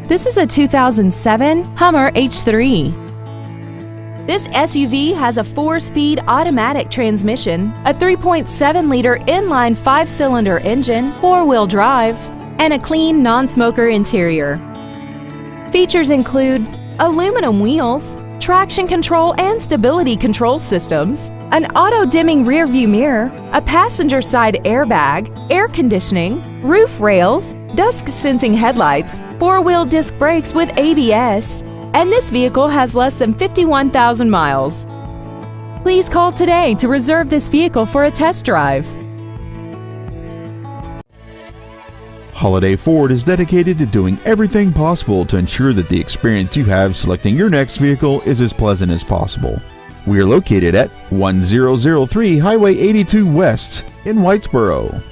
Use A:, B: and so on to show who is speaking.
A: This is a 2007 Hummer H3. This SUV has a 4-speed automatic transmission, a 3.7-liter inline 5-cylinder engine, 4-wheel drive, and a clean non-smoker interior. Features include aluminum wheels, traction control and stability control systems, an auto-dimming rearview mirror, a passenger side airbag, air conditioning, roof rails, dusk-sensing headlights, 4-wheel disc brakes with ABS, and this vehicle has less than 51,000 miles. Please call today to reserve this vehicle for a test drive.
B: Holiday Ford is dedicated to doing everything possible to ensure that the experience you have selecting your next vehicle is as pleasant as possible. We are located at 1003 Highway 82 West in Whitesboro.